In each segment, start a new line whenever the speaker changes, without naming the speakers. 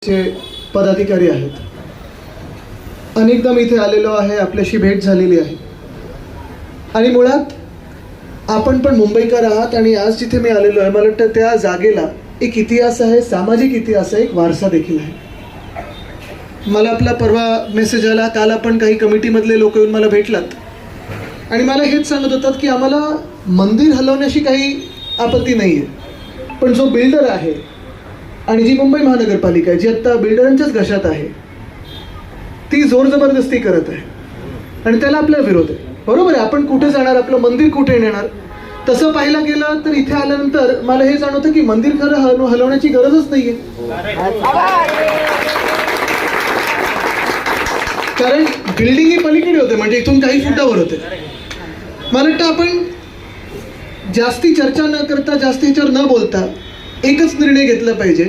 जे पदाधिकारी आहेत, अनेकदा मी इथे आलेलो आहे, आपल्याशी भेट झालेली आहे आणि मुळात आपण पण मुंबईकर आहात आणि आज जिथे मी आलेलो आहे मला वाटतं त्या जागेला एक इतिहास आहे, सामाजिक इतिहास आहे, एक वारसा देखील आहे. मला आपला परवा मेसेज आला, काल आपण काही कमिटीमधले लोक येऊन मला भेटलात आणि मला हेच सांगत होतात की आम्हाला मंदिर हलवण्याशी काही आपत्ती नाही आहे, पण जो बिल्डर आहे आणि जी मुंबई महानगरपालिका आहे जी आत्ता बिल्डरांच्याच घशात आहे ती जोर जबरदस्ती करत आहे आणि त्याला आपला विरोध आहे. बरोबर आहे, आपण कुठे जाणार, आपलं मंदिर कुठे नेणार. तसं पाहायला गेलं तर इथे आल्यानंतर मला हे जाणवतं की मंदिर खरं हलवण्याची गरजच नाहीये, कारण बिल्डिंग ही पलीकडे होते, म्हणजे इथून काही फुटावर होते. मला वाटतं आपण जास्ती चर्चा न करता, जास्ती ह्याच्यावर न बोलता एकच निर्णय घेतला पाहिजे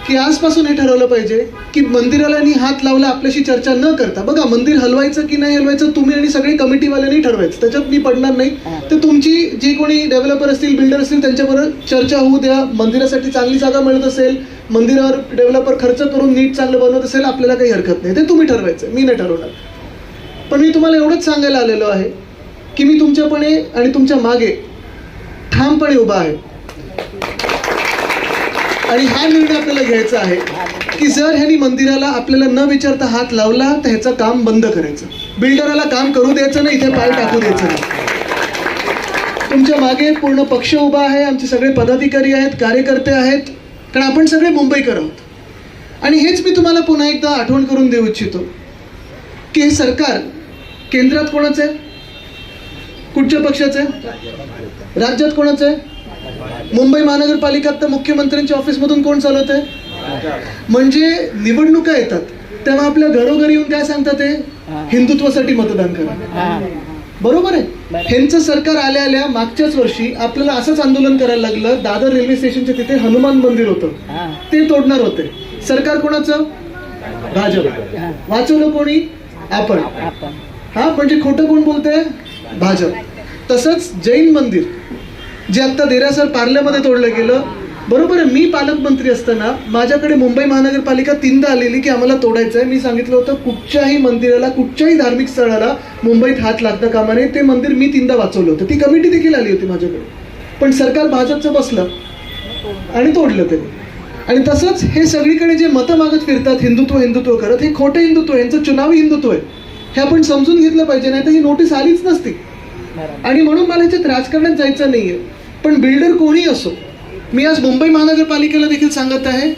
की आजपासून हे ठरवलं पाहिजे की मंदिराला हात लावला आपल्याशी चर्चा न करता. बघा, मंदिर हलवायचं की नाही हलवायचं तुम्ही आणि सगळे कमिटीवाल्यांनी ठरवायचं, त्याच्यात मी पडणार नाही. तर तुमची जी कोणी डेव्हलपर असतील, बिल्डर असतील, त्यांच्याबरोबर चर्चा होऊ द्या. मंदिरासाठी चांगली जागा मिळत असेल, मंदिरावर डेव्हलपर खर्च करून नीट चांगलं बनवत असेल, आपल्याला काही हरकत नाही, ते तुम्ही ठरवायचं, मी नाही ठरवणार. पण मी तुम्हाला एवढंच सांगायला आलेलो आहे की मी तुमच्यापणे आणि तुमच्या मागे ठामपणे उभा आहे आणि हा निर्णय आपल्याला घ्यायचा आहे की जर ह्यांनी मंदिराला आपल्याला न विचारता हात लावला तर ह्याचं काम बंद करायचं, बिल्डराला काम करू द्यायचं नाही, इथे पाय टाकू द्यायचं नाही. तुमच्या मागे पूर्ण पक्ष उभा आहे, आमचे सगळे पदाधिकारी आहेत, कार्यकर्ते आहेत, कारण आपण सगळे मुंबईकर आहोत. आणि हेच मी तुम्हाला पुन्हा एकदा आठवण करून देऊ इच्छितो की हे सरकार केंद्रात कोणाचं आहे, कुठच्या पक्षाचं आहे, राज्यात कोणाचं आहे. मुंबई महानगरपालिकात तर मुख्यमंत्र्यांच्या ऑफिसमधून कोण चालवत आहे. म्हणजे निवडणुका येतात तेव्हा आपल्या घरोघरी येऊन काय सांगतात, ते हिंदुत्वासाठी मतदान करा. बरोबर आहे. ह्यांचं सरकार आल्या आल्या मागच्याच वर्षी आपल्याला असंच आंदोलन करायला लागलं. दादर रेल्वे स्टेशनच्या तिथे हनुमान मंदिर होतं, ते तोडणार होते. सरकार कोणाचं, भाजप. वाचवलं कोणी, आपण. हा, म्हणजे खोटं कोण बोलतंय, भाजप. तसंच जैन मंदिर जे आता देरासर पार्ल्यामध्ये तोडलं गेलं. बरोबर आहे, मी पालकमंत्री असताना माझ्याकडे मुंबई महानगरपालिका 3दा आलेली की आम्हाला तोडायचं आहे. मी सांगितलं होतं कुठच्याही मंदिराला, कुठच्याही धार्मिक स्थळाला मुंबईत हात लागता कामा नये. ते मंदिर मी 3दा वाचवलं होतं, ती कमिटी देखील आली होती माझ्याकडे. पण सरकार भाजपचं बसलं आणि तोडलं त्यांनी. आणि तसंच हे सगळीकडे जे मतं मागत फिरतात हिंदुत्व हिंदुत्व करत, हे खोटं हिंदुत्व, यांचं चुनावी हिंदुत्व आहे, हे आपण समजून घेतलं पाहिजे, नाही तर ही नोटीस आलीच नसती. आणि म्हणून मला ह्याच्यात राजकारणात जायचं नाहीये. पण बिल्डर कोणी असो, मी आज मुंबई महानगरपालिकेला देखील सांगत आहे